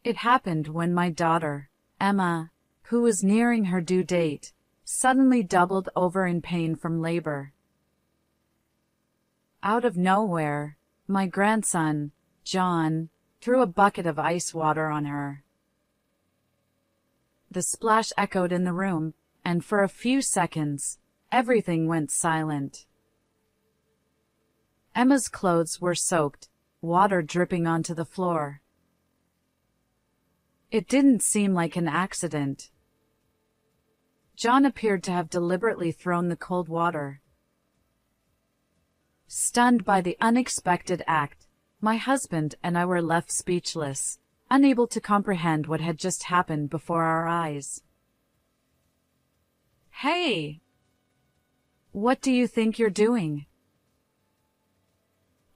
It happened when my daughter, Emma, who was nearing her due date, suddenly doubled over in pain from labor. Out of nowhere, my grandson, John, threw a bucket of ice water on her. The splash echoed in the room, and for a few seconds, everything went silent. Emma's clothes were soaked, water dripping onto the floor. It didn't seem like an accident. John appeared to have deliberately thrown the cold water. Stunned by the unexpected act, my husband and I were left speechless, unable to comprehend what had just happened before our eyes. "Hey! What do you think you're doing?"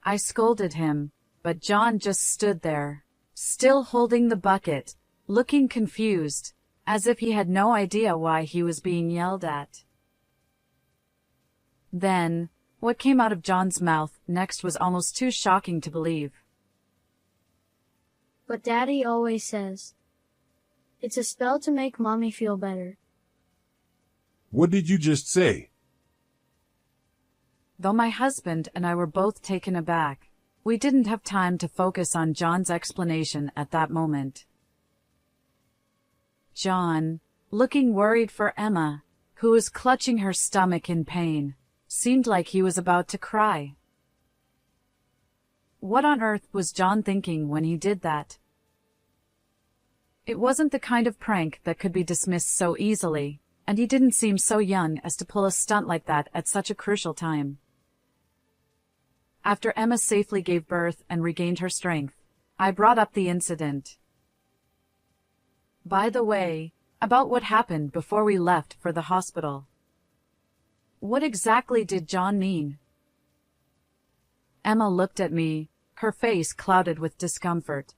I scolded him, but John just stood there, still holding the bucket, looking confused, as if he had no idea why he was being yelled at. Then, what came out of John's mouth next was almost too shocking to believe. "But Daddy always says, it's a spell to make Mommy feel better." What did you just say? Though my husband and I were both taken aback, we didn't have time to focus on John's explanation at that moment. John, looking worried for Emma, who was clutching her stomach in pain, seemed like he was about to cry. What on earth was John thinking when he did that? It wasn't the kind of prank that could be dismissed so easily, and he didn't seem so young as to pull a stunt like that at such a crucial time. After Emma safely gave birth and regained her strength, I brought up the incident. "By the way, about what happened before we left for the hospital. What exactly did John mean?" Emma looked at me, her face clouded with discomfort.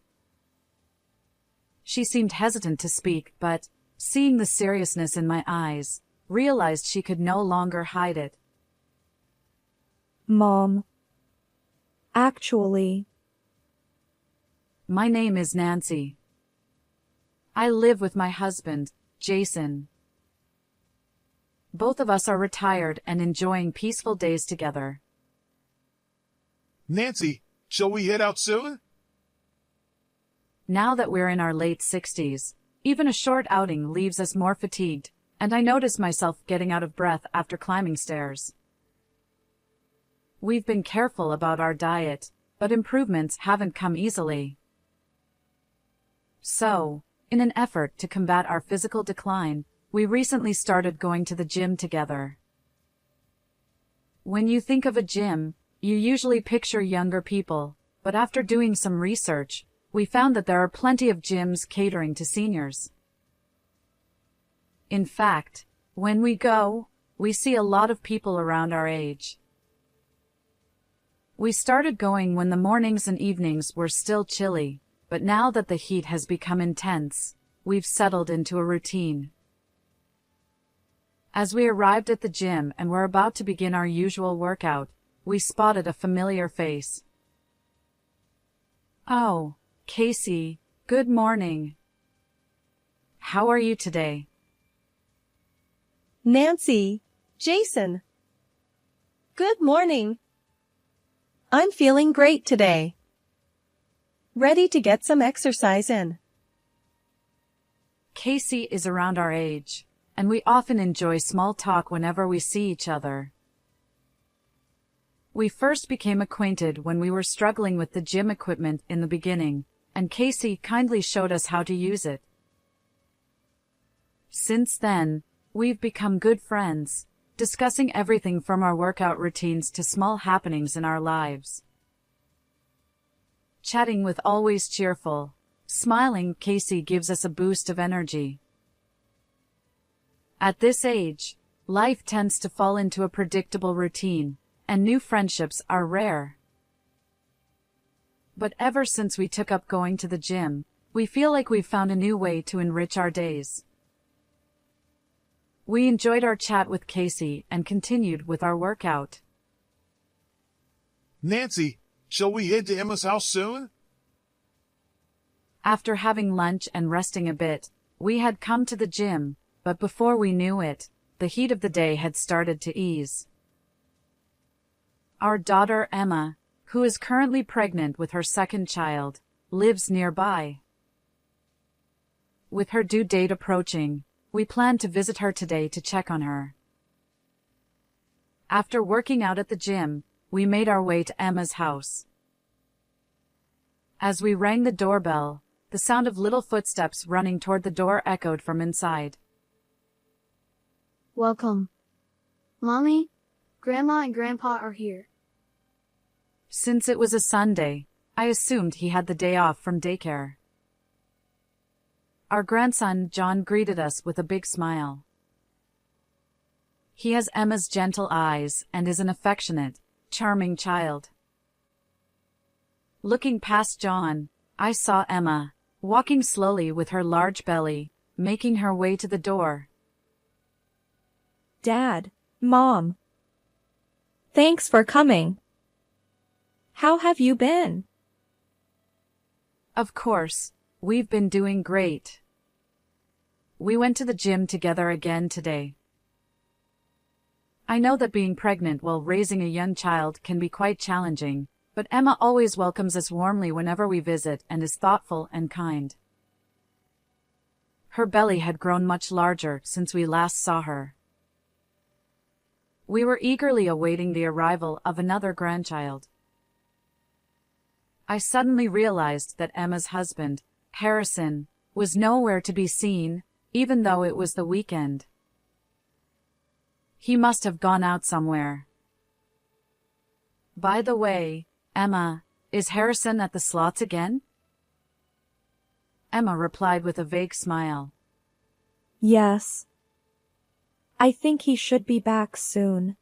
She seemed hesitant to speak, but, seeing the seriousness in my eyes, realized she could no longer hide it. "Mom, actually..." "My name is Nancy. I live with my husband, Jason. Both of us are retired and enjoying peaceful days together." Nancy, shall we head out soon? Now that we're in our late 60s, even a short outing leaves us more fatigued, and I notice myself getting out of breath after climbing stairs. We've been careful about our diet, but improvements haven't come easily. So, in an effort to combat our physical decline, we recently started going to the gym together. When you think of a gym, you usually picture younger people, but after doing some research, we found that there are plenty of gyms catering to seniors. In fact, when we go, we see a lot of people around our age. We started going when the mornings and evenings were still chilly, but now that the heat has become intense, we've settled into a routine. As we arrived at the gym and were about to begin our usual workout, we spotted a familiar face. "Oh, Casey, good morning. How are you today?" "Nancy, Jason. Good morning. I'm feeling great today. Ready to get some exercise in." Casey is around our age, and we often enjoy small talk whenever we see each other. We first became acquainted when we were struggling with the gym equipment in the beginning, and Casey kindly showed us how to use it. Since then, we've become good friends, discussing everything from our workout routines to small happenings in our lives. Chatting with always cheerful, smiling Casey gives us a boost of energy. At this age, life tends to fall into a predictable routine, and new friendships are rare. But ever since we took up going to the gym, we feel like we've found a new way to enrich our days. We enjoyed our chat with Casey and continued with our workout. Nancy, shall we head to Emma's house soon? After having lunch and resting a bit, we had come to the gym, but before we knew it, the heat of the day had started to ease. Our daughter Emma, who is currently pregnant with her second child, lives nearby. With her due date approaching, we plan to visit her today to check on her. After working out at the gym, we made our way to Emma's house. As we rang the doorbell, the sound of little footsteps running toward the door echoed from inside. Welcome. Mommy, Grandma and Grandpa are here. Since it was a Sunday, I assumed he had the day off from daycare. Our grandson John greeted us with a big smile. He has Emma's gentle eyes and is an affectionate, charming child. Looking past John, I saw Emma, walking slowly with her large belly, making her way to the door. Dad, Mom. Thanks for coming. How have you been? Of course, we've been doing great. We went to the gym together again today. I know that being pregnant while raising a young child can be quite challenging, but Emma always welcomes us warmly whenever we visit and is thoughtful and kind. Her belly had grown much larger since we last saw her. We were eagerly awaiting the arrival of another grandchild. I suddenly realized that Emma's husband, Harrison, was nowhere to be seen, even though it was the weekend. He must have gone out somewhere. By the way, Emma, is Harrison at the slots again? Emma replied with a vague smile. Yes. I think he should be back soon.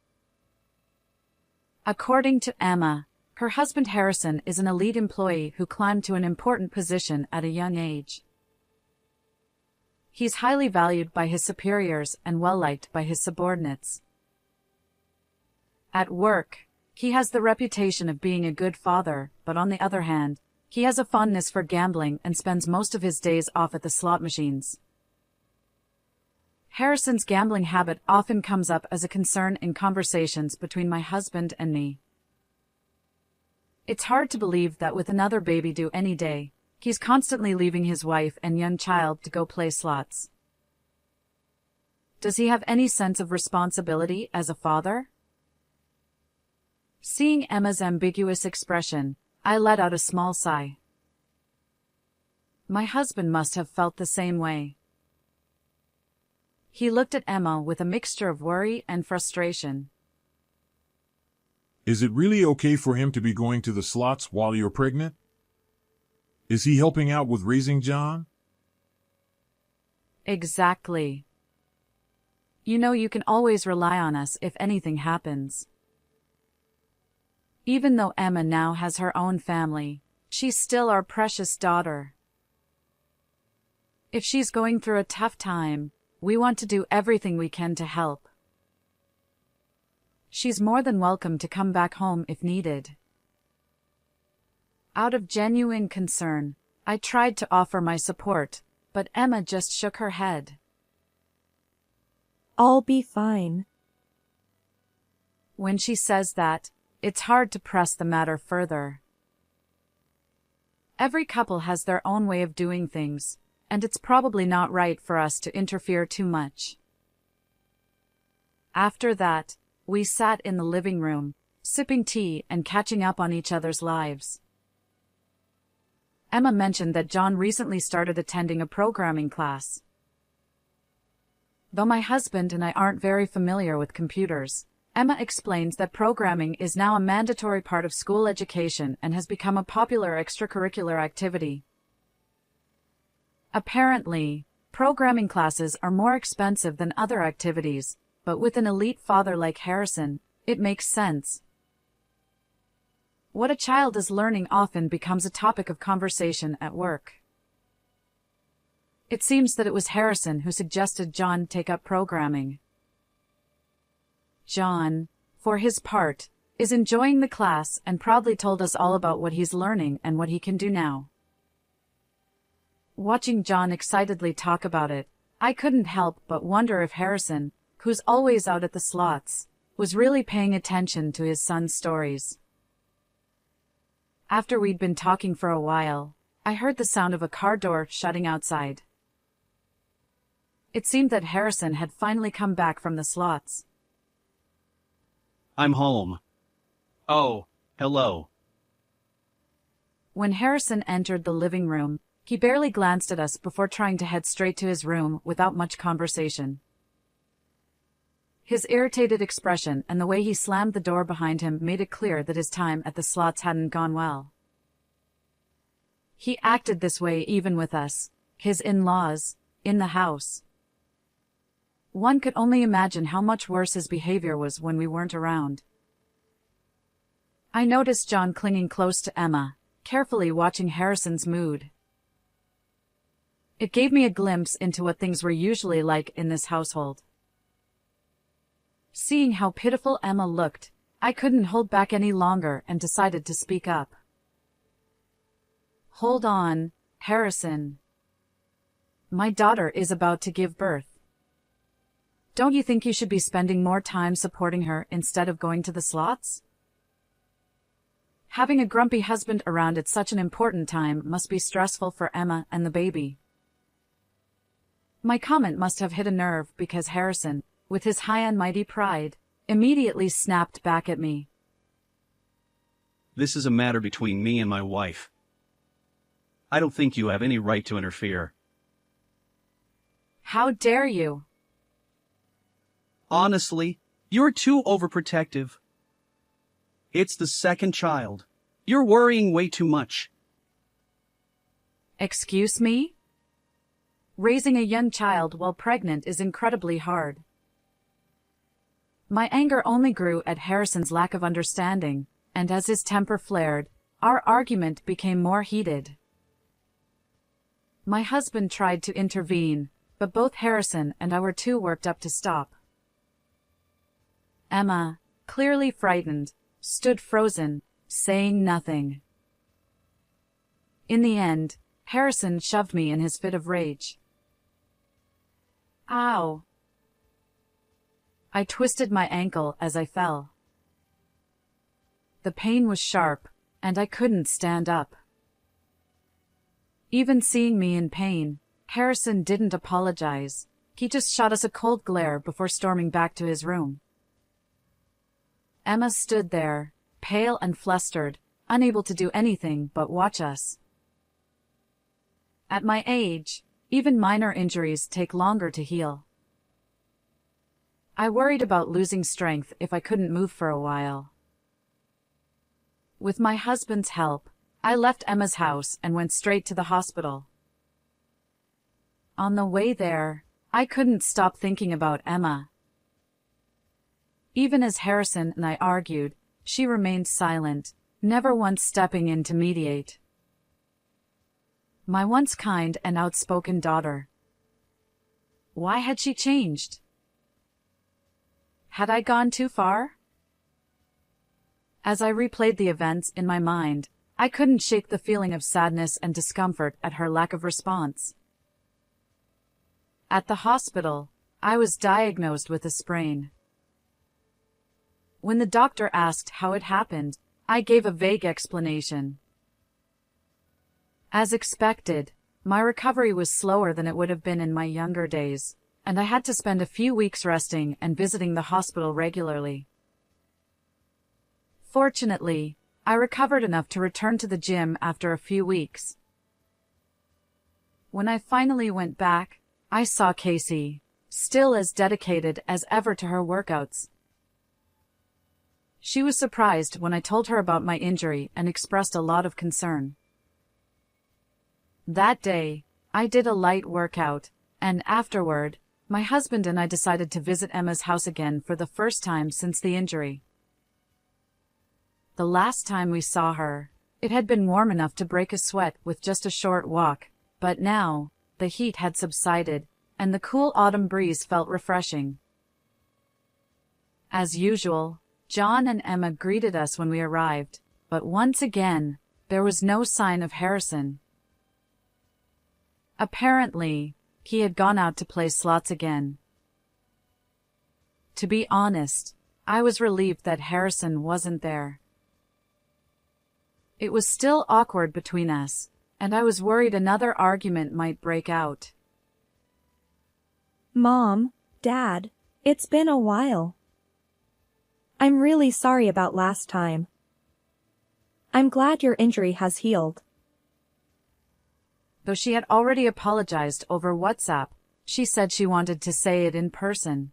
According to Emma, her husband Harrison is an elite employee who climbed to an important position at a young age. He's highly valued by his superiors and well-liked by his subordinates. At work, he has the reputation of being a good father, but on the other hand, he has a fondness for gambling and spends most of his days off at the slot machines. Harrison's gambling habit often comes up as a concern in conversations between my husband and me. It's hard to believe that with another baby due any day, he's constantly leaving his wife and young child to go play slots. Does he have any sense of responsibility as a father? Seeing Emma's ambiguous expression, I let out a small sigh. My husband must have felt the same way. He looked at Emma with a mixture of worry and frustration. Is it really okay for him to be going to the slots while you're pregnant? Is he helping out with raising John? Exactly. You know you can always rely on us if anything happens. Even though Emma now has her own family, she's still our precious daughter. If she's going through a tough time, we want to do everything we can to help. She's more than welcome to come back home if needed. Out of genuine concern, I tried to offer my support, but Emma just shook her head. I'll be fine. When she says that, it's hard to press the matter further. Every couple has their own way of doing things, and it's probably not right for us to interfere too much. After that, we sat in the living room, sipping tea and catching up on each other's lives. Emma mentioned that John recently started attending a programming class. Though my husband and I aren't very familiar with computers, Emma explains that programming is now a mandatory part of school education and has become a popular extracurricular activity. Apparently, programming classes are more expensive than other activities, but with an elite father like Harrison, it makes sense. What a child is learning often becomes a topic of conversation at work. It seems that it was Harrison who suggested John take up programming. John, for his part, is enjoying the class and proudly told us all about what he's learning and what he can do now. Watching John excitedly talk about it, I couldn't help but wonder if Harrison, who's always out at the slots, was really paying attention to his son's stories. After we'd been talking for a while, I heard the sound of a car door shutting outside. It seemed that Harrison had finally come back from the slots. I'm home. Oh, hello. When Harrison entered the living room, he barely glanced at us before trying to head straight to his room without much conversation. His irritated expression and the way he slammed the door behind him made it clear that his time at the slots hadn't gone well. He acted this way even with us, his in-laws, in the house. One could only imagine how much worse his behavior was when we weren't around. I noticed John clinging close to Emma, carefully watching Harrison's mood. It gave me a glimpse into what things were usually like in this household. Seeing how pitiful Emma looked, I couldn't hold back any longer and decided to speak up. "Hold on, Harrison. My daughter is about to give birth. Don't you think you should be spending more time supporting her instead of going to the slots? Having a grumpy husband around at such an important time must be stressful for Emma and the baby." My comment must have hit a nerve because Harrison, with his high and mighty pride, immediately snapped back at me. This is a matter between me and my wife. I don't think you have any right to interfere. How dare you? Honestly, you're too overprotective. It's the second child. You're worrying way too much. Excuse me? Raising a young child while pregnant is incredibly hard. My anger only grew at Harrison's lack of understanding, and as his temper flared, our argument became more heated. My husband tried to intervene, but both Harrison and I were too worked up to stop. Emma, clearly frightened, stood frozen, saying nothing. In the end, Harrison shoved me in his fit of rage. Ow! I twisted my ankle as I fell. The pain was sharp, and I couldn't stand up. Even seeing me in pain, Harrison didn't apologize. He just shot us a cold glare before storming back to his room. Emma stood there, pale and flustered, unable to do anything but watch us. At my age, even minor injuries take longer to heal. I worried about losing strength if I couldn't move for a while. With my husband's help, I left Emma's house and went straight to the hospital. On the way there, I couldn't stop thinking about Emma. Even as Harrison and I argued, she remained silent, never once stepping in to mediate. My once kind and outspoken daughter. Why had she changed? Had I gone too far? As I replayed the events in my mind, I couldn't shake the feeling of sadness and discomfort at her lack of response. At the hospital, I was diagnosed with a sprain. When the doctor asked how it happened, I gave a vague explanation. As expected, my recovery was slower than it would have been in my younger days, and I had to spend a few weeks resting and visiting the hospital regularly. Fortunately, I recovered enough to return to the gym after a few weeks. When I finally went back, I saw Casey, still as dedicated as ever to her workouts. She was surprised when I told her about my injury and expressed a lot of concern. That day, I did a light workout, and afterward, my husband and I decided to visit Emma's house again for the first time since the injury. The last time we saw her, it had been warm enough to break a sweat with just a short walk, but now, the heat had subsided, and the cool autumn breeze felt refreshing. As usual, John and Emma greeted us when we arrived, but once again, there was no sign of Harrison. Apparently, he had gone out to play slots again. To be honest, I was relieved that Harrison wasn't there. It was still awkward between us, and I was worried another argument might break out. Mom, Dad, it's been a while. I'm really sorry about last time. I'm glad your injury has healed. Though she had already apologized over WhatsApp, she said she wanted to say it in person.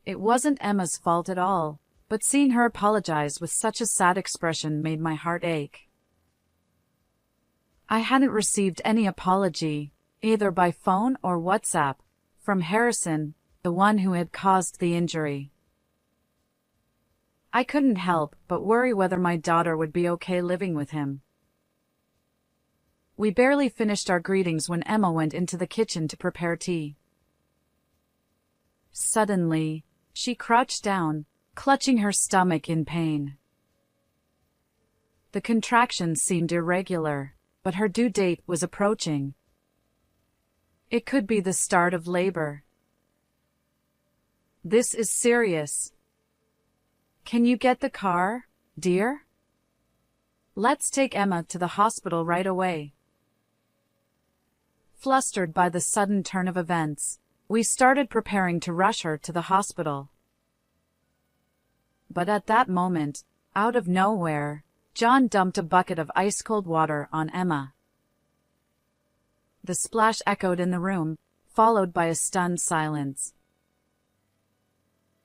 It wasn't Emma's fault at all, but seeing her apologize with such a sad expression made my heart ache. I hadn't received any apology, either by phone or WhatsApp, from Harrison, the one who had caused the injury. I couldn't help but worry whether my daughter would be okay living with him. We barely finished our greetings when Emma went into the kitchen to prepare tea. Suddenly, she crouched down, clutching her stomach in pain. The contractions seemed irregular, but her due date was approaching. It could be the start of labor. This is serious. Can you get the car, dear? Let's take Emma to the hospital right away. Flustered by the sudden turn of events, we started preparing to rush her to the hospital. But at that moment, out of nowhere, John dumped a bucket of ice-cold water on Emma. The splash echoed in the room, followed by a stunned silence.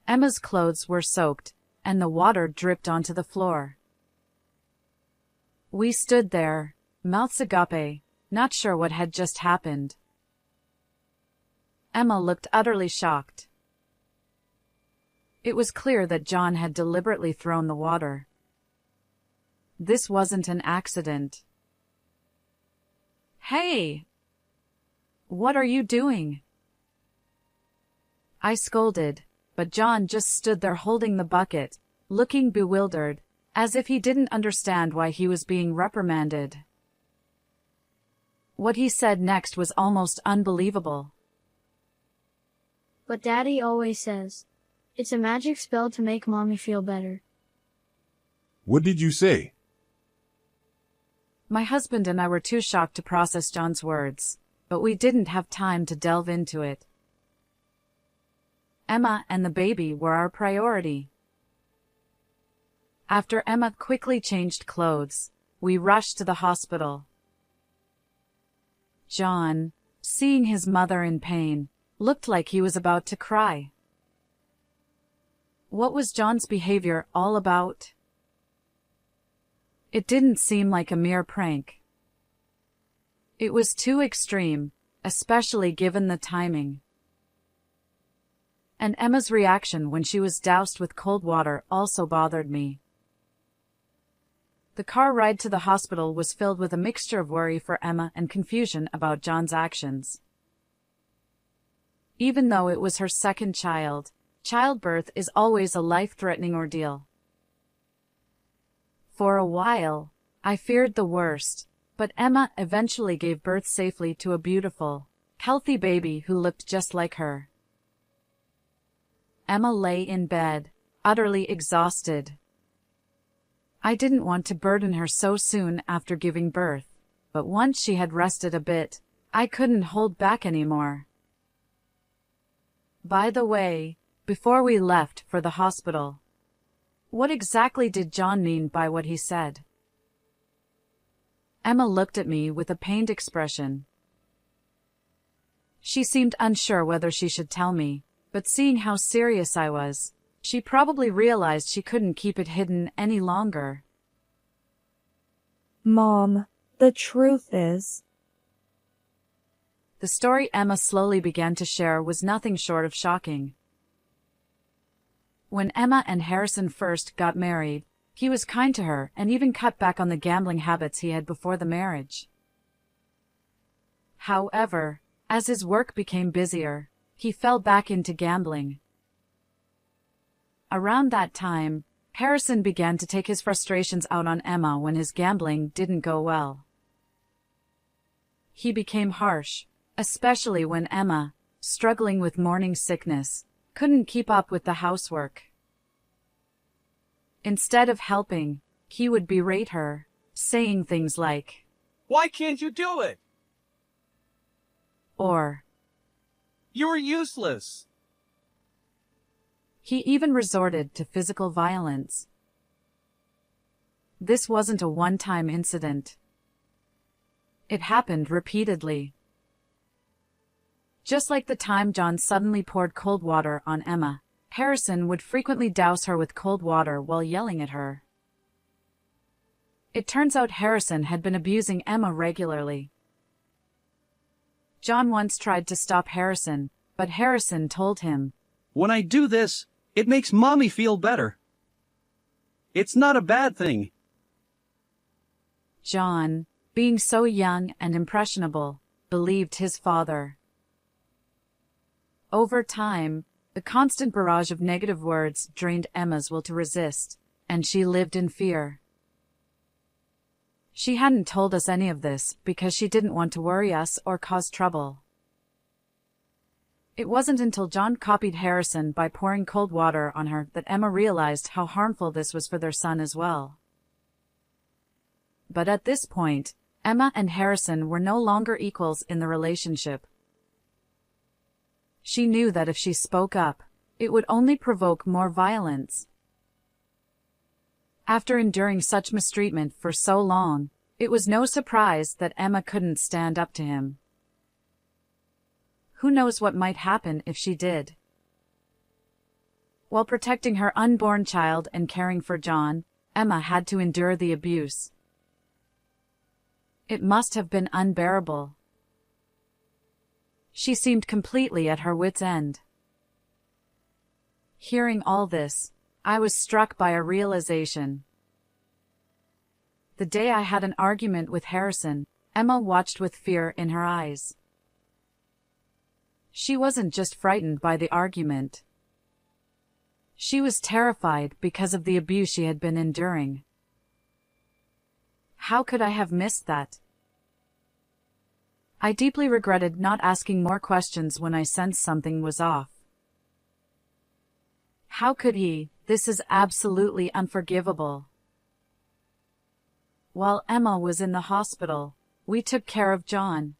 Emma's clothes were soaked, and the water dripped onto the floor. We stood there, mouths agape, not sure what had just happened. Emma looked utterly shocked. It was clear that John had deliberately thrown the water. This wasn't an accident. Hey! What are you doing? I scolded, but John just stood there holding the bucket, looking bewildered, as if he didn't understand why he was being reprimanded. What he said next was almost unbelievable. But Daddy always says, it's a magic spell to make Mommy feel better. What did you say? My husband and I were too shocked to process John's words, but we didn't have time to delve into it. Emma and the baby were our priority. After Emma quickly changed clothes, we rushed to the hospital. John, seeing his mother in pain, looked like he was about to cry. What was John's behavior all about? It didn't seem like a mere prank. It was too extreme, especially given the timing. And Emma's reaction when she was doused with cold water also bothered me. The car ride to the hospital was filled with a mixture of worry for Emma and confusion about John's actions. Even though it was her second child, childbirth is always a life-threatening ordeal. For a while, I feared the worst, but Emma eventually gave birth safely to a beautiful, healthy baby who looked just like her. Emma lay in bed, utterly exhausted. I didn't want to burden her so soon after giving birth, but once she had rested a bit, I couldn't hold back anymore. By the way, before we left for the hospital, what exactly did John mean by what he said? Emma looked at me with a pained expression. She seemed unsure whether she should tell me, but seeing how serious I was, she probably realized she couldn't keep it hidden any longer. Mom, the truth is... The story Emma slowly began to share was nothing short of shocking. When Emma and Harrison first got married, he was kind to her and even cut back on the gambling habits he had before the marriage. However, as his work became busier, he fell back into gambling. Around that time, Harrison began to take his frustrations out on Emma when his gambling didn't go well. He became harsh, especially when Emma, struggling with morning sickness, couldn't keep up with the housework. Instead of helping, he would berate her, saying things like, Why can't you do it? or, You're useless. he even resorted to physical violence. This wasn't a one-time incident. It happened repeatedly. Just like the time John suddenly poured cold water on Emma, Harrison would frequently douse her with cold water while yelling at her. It turns out Harrison had been abusing Emma regularly. John once tried to stop Harrison, but Harrison told him, When I do this, it makes Mommy feel better. It's not a bad thing. John, being so young and impressionable, believed his father. Over time, the constant barrage of negative words drained Emma's will to resist, and she lived in fear. She hadn't told us any of this because she didn't want to worry us or cause trouble. It wasn't until John copied Harrison by pouring cold water on her that Emma realized how harmful this was for their son as well. But at this point, Emma and Harrison were no longer equals in the relationship. She knew that if she spoke up, it would only provoke more violence. After enduring such mistreatment for so long, it was no surprise that Emma couldn't stand up to him. Who knows what might happen if she did? While protecting her unborn child and caring for John, Emma had to endure the abuse. It must have been unbearable. She seemed completely at her wit's end. Hearing all this, I was struck by a realization. The day I had an argument with Harrison, Emma watched with fear in her eyes. She wasn't just frightened by the argument. She was terrified because of the abuse she had been enduring. How could I have missed that? I deeply regretted not asking more questions when I sensed something was off. How could he? This is absolutely unforgivable. While Emma was in the hospital, we took care of John.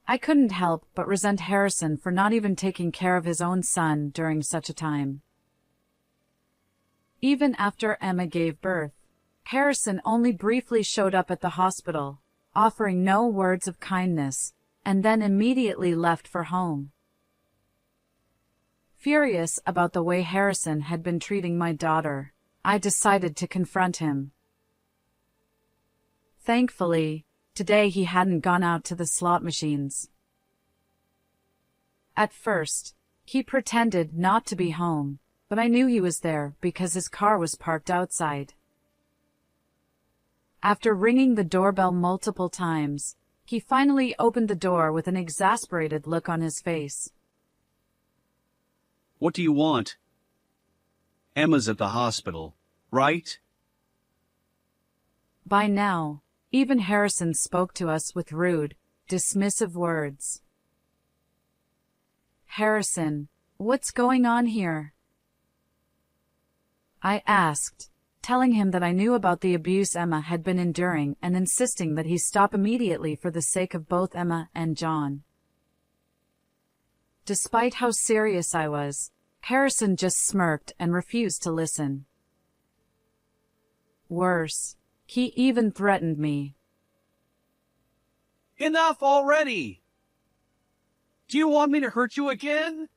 I couldn't help but resent Harrison for not even taking care of his own son during such a time. Even after Emma gave birth, Harrison only briefly showed up at the hospital, offering no words of kindness, and then immediately left for home. Furious about the way Harrison had been treating my daughter, I decided to confront him. Thankfully, today he hadn't gone out to the slot machines. At first, he pretended not to be home, but I knew he was there because his car was parked outside. After ringing the doorbell multiple times, he finally opened the door with an exasperated look on his face. What do you want? Emma's at the hospital, right? By now, even Harrison spoke to us with rude, dismissive words. Harrison, what's going on here? I asked, telling him that I knew about the abuse Emma had been enduring and insisting that he stop immediately for the sake of both Emma and John. Despite how serious I was, Harrison just smirked and refused to listen. Worse, he even threatened me. Enough already! Do you want me to hurt you again?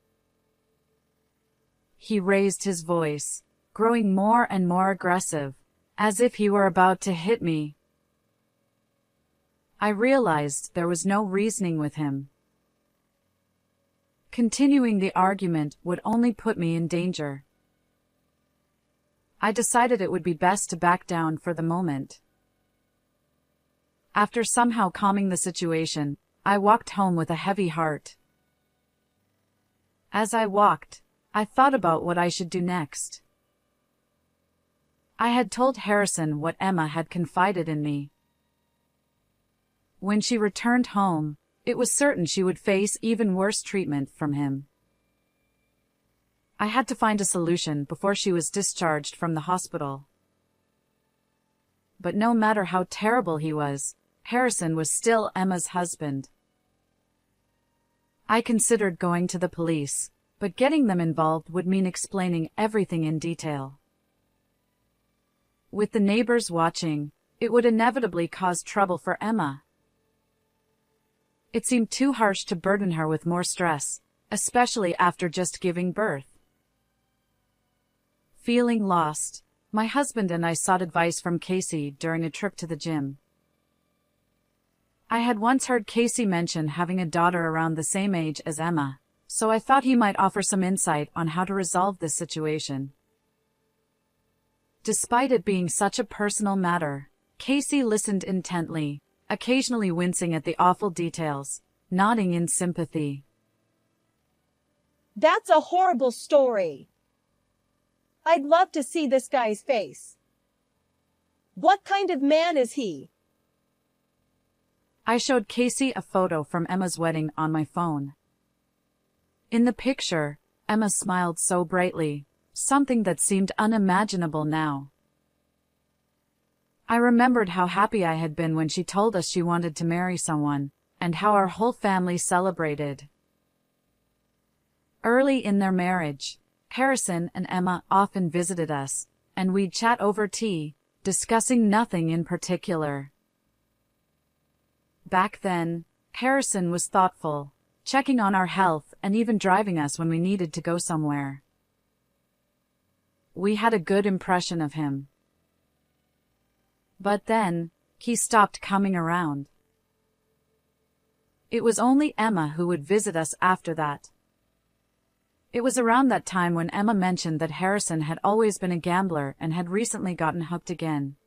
He raised his voice, growing more and more aggressive, as if he were about to hit me. I realized there was no reasoning with him. Continuing the argument would only put me in danger. I decided it would be best to back down for the moment. After somehow calming the situation, I walked home with a heavy heart. As I walked, I thought about what I should do next. I had told Harrison what Emma had confided in me. When she returned home, it was certain she would face even worse treatment from him. I had to find a solution before she was discharged from the hospital. But no matter how terrible he was, Harrison was still Emma's husband. I considered going to the police, but getting them involved would mean explaining everything in detail. With the neighbors watching, it would inevitably cause trouble for Emma. It seemed too harsh to burden her with more stress, especially after just giving birth. Feeling lost, my husband and I sought advice from Casey during a trip to the gym. I had once heard Casey mention having a daughter around the same age as Emma, so I thought he might offer some insight on how to resolve this situation. Despite it being such a personal matter, Casey listened intently, occasionally wincing at the awful details, nodding in sympathy. That's a horrible story. I'd love to see this guy's face. What kind of man is he? I showed Casey a photo from Emma's wedding on my phone. In the picture, Emma smiled so brightly, something that seemed unimaginable now. I remembered how happy I had been when she told us she wanted to marry someone, and how our whole family celebrated. Early in their marriage, Harrison and Emma often visited us, and we'd chat over tea, discussing nothing in particular. Back then, Harrison was thoughtful, checking on our health and even driving us when we needed to go somewhere. We had a good impression of him. But then, he stopped coming around. It was only Emma who would visit us after that. It was around that time when Emma mentioned that Harrison had always been a gambler and had recently gotten hooked again.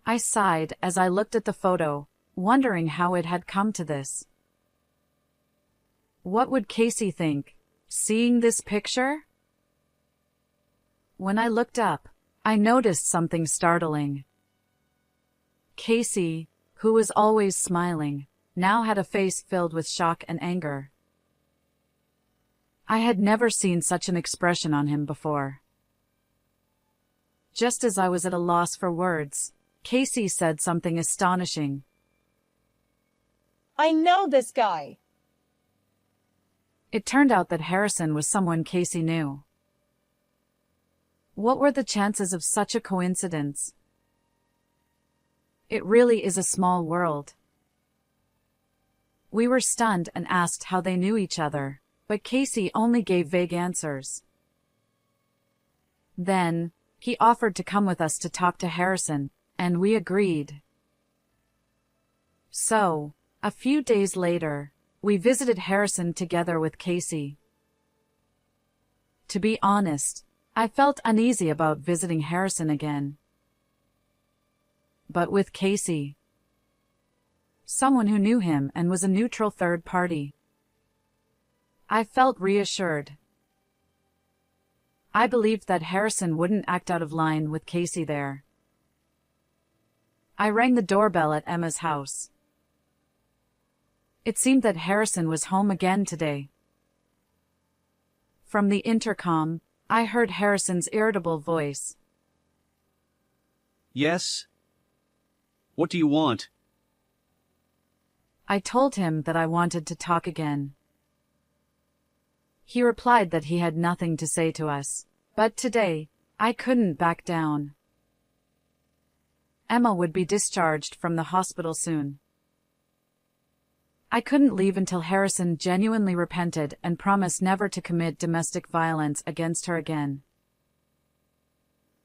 I sighed as I looked at the photo, wondering how it had come to this. What would Casey think, seeing this picture? When I looked up, I noticed something startling. Casey, who was always smiling, now had a face filled with shock and anger. I had never seen such an expression on him before. Just as I was at a loss for words, Casey said something astonishing. I know this guy. It turned out that Harrison was someone Casey knew. What were the chances of such a coincidence? It really is a small world. We were stunned and asked how they knew each other, but Casey only gave vague answers. Then, he offered to come with us to talk to Harrison, and we agreed. So, a few days later, we visited Harrison together with Casey. To be honest, I felt uneasy about visiting Harrison again. But with Casey, someone who knew him and was a neutral third party, I felt reassured. I believed that Harrison wouldn't act out of line with Casey there. I rang the doorbell at Emma's house. It seemed that Harrison was home again today. From the intercom, I heard Harrison's irritable voice. Yes? What do you want? I told him that I wanted to talk again. He replied that he had nothing to say to us, but today, I couldn't back down. Emma would be discharged from the hospital soon. I couldn't leave until Harrison genuinely repented and promised never to commit domestic violence against her again.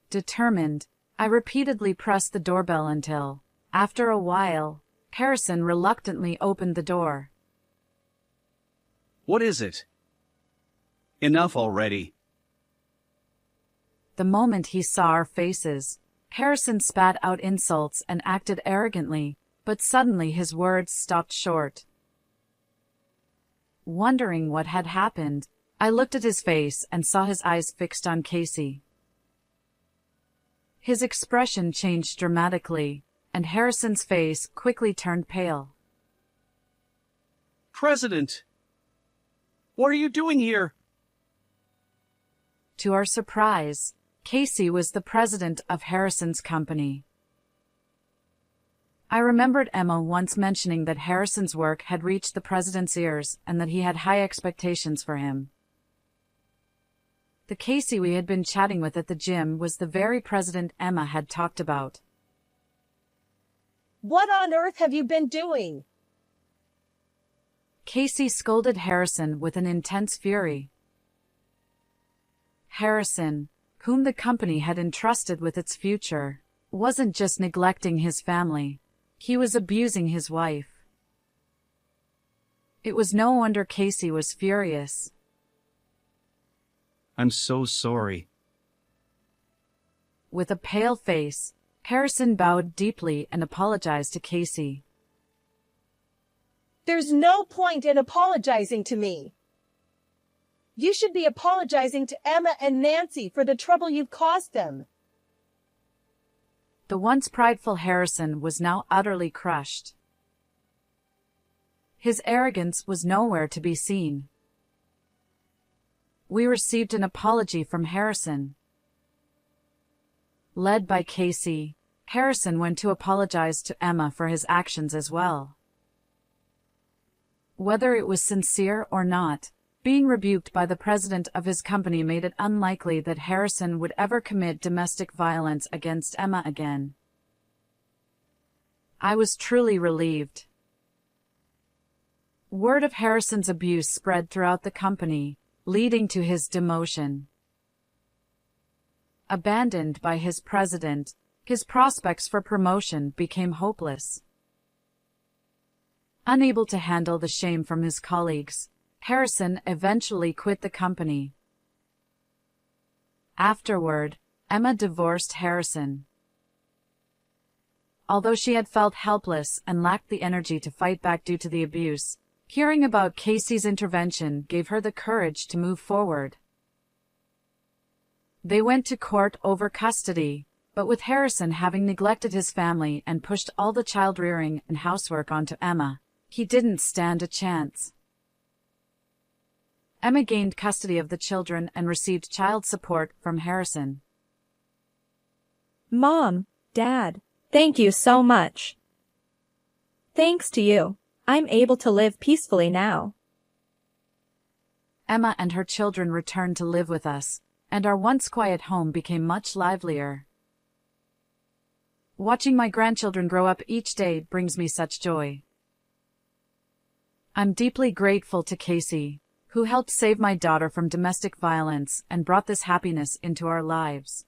Determined, I repeatedly pressed the doorbell until, after a while, Harrison reluctantly opened the door. What is it? Enough already. The moment he saw our faces, Harrison spat out insults and acted arrogantly, but suddenly his words stopped short. Wondering what had happened, I looked at his face and saw his eyes fixed on Casey. His expression changed dramatically, and Harrison's face quickly turned pale. President! What are you doing here? To our surprise, Casey was the president of Harrison's company. I remembered Emma once mentioning that Harrison's work had reached the president's ears and that he had high expectations for him. The Casey we had been chatting with at the gym was the very president Emma had talked about. What on earth have you been doing? Casey scolded Harrison with an intense fury. Harrison, whom the company had entrusted with its future, wasn't just neglecting his family. He was abusing his wife. It was no wonder Casey was furious. I'm so sorry. With a pale face, Harrison bowed deeply and apologized to Casey. There's no point in apologizing to me. You should be apologizing to Emma and Nancy for the trouble you've caused them. The once prideful Harrison was now utterly crushed. His arrogance was nowhere to be seen. We received an apology from Harrison. Led by Casey, Harrison went to apologize to Emma for his actions as well. Whether it was sincere or not, being rebuked by the president of his company made it unlikely that Harrison would ever commit domestic violence against Emma again. I was truly relieved. Word of Harrison's abuse spread throughout the company, leading to his demotion. Abandoned by his president, his prospects for promotion became hopeless. Unable to handle the shame from his colleagues, Harrison eventually quit the company. Afterward, Emma divorced Harrison. Although she had felt helpless and lacked the energy to fight back due to the abuse, hearing about Casey's intervention gave her the courage to move forward. They went to court over custody, but with Harrison having neglected his family and pushed all the child-rearing and housework onto Emma, he didn't stand a chance. Emma gained custody of the children and received child support from Harrison. Mom, Dad, thank you so much. Thanks to you, I'm able to live peacefully now. Emma and her children returned to live with us, and our once quiet home became much livelier. Watching my grandchildren grow up each day brings me such joy. I'm deeply grateful to Casey, who helped save my daughter from domestic violence and brought this happiness into our lives.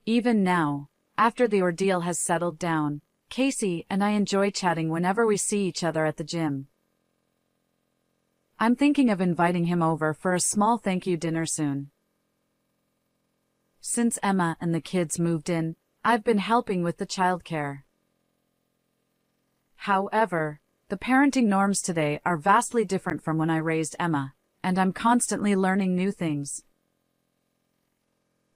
Even now, after the ordeal has settled down, Casey and I enjoy chatting whenever we see each other at the gym. I'm thinking of inviting him over for a small thank you dinner soon. Since Emma and the kids moved in, I've been helping with the childcare. However, the parenting norms today are vastly different from when I raised Emma, and I'm constantly learning new things.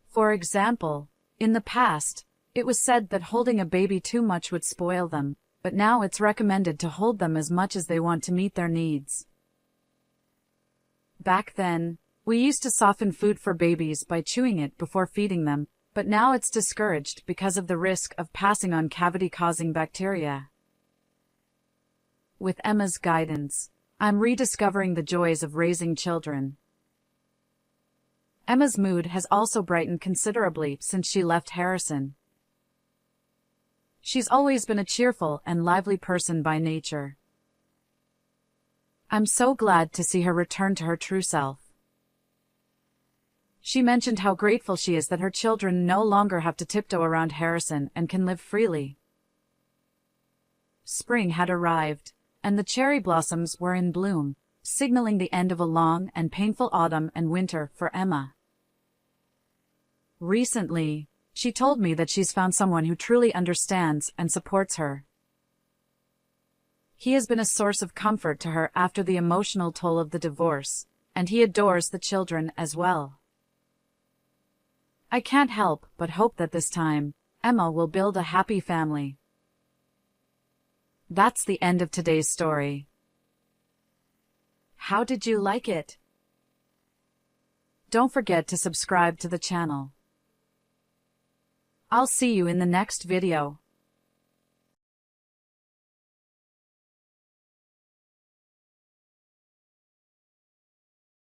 For example, in the past, it was said that holding a baby too much would spoil them, but now it's recommended to hold them as much as they want to meet their needs. Back then, we used to soften food for babies by chewing it before feeding them, but now it's discouraged because of the risk of passing on cavity-causing bacteria. With Emma's guidance, I'm rediscovering the joys of raising children. Emma's mood has also brightened considerably since she left Harrison. She's always been a cheerful and lively person by nature. I'm so glad to see her return to her true self. She mentioned how grateful she is that her children no longer have to tiptoe around Harrison and can live freely. Spring had arrived, and the cherry blossoms were in bloom, signaling the end of a long and painful autumn and winter for Emma. Recently, she told me that she's found someone who truly understands and supports her. He has been a source of comfort to her after the emotional toll of the divorce, and he adores the children as well. I can't help but hope that this time, Emma will build a happy family. That's the end of today's story. How did you like it? Don't forget to subscribe to the channel. I'll see you in the next video.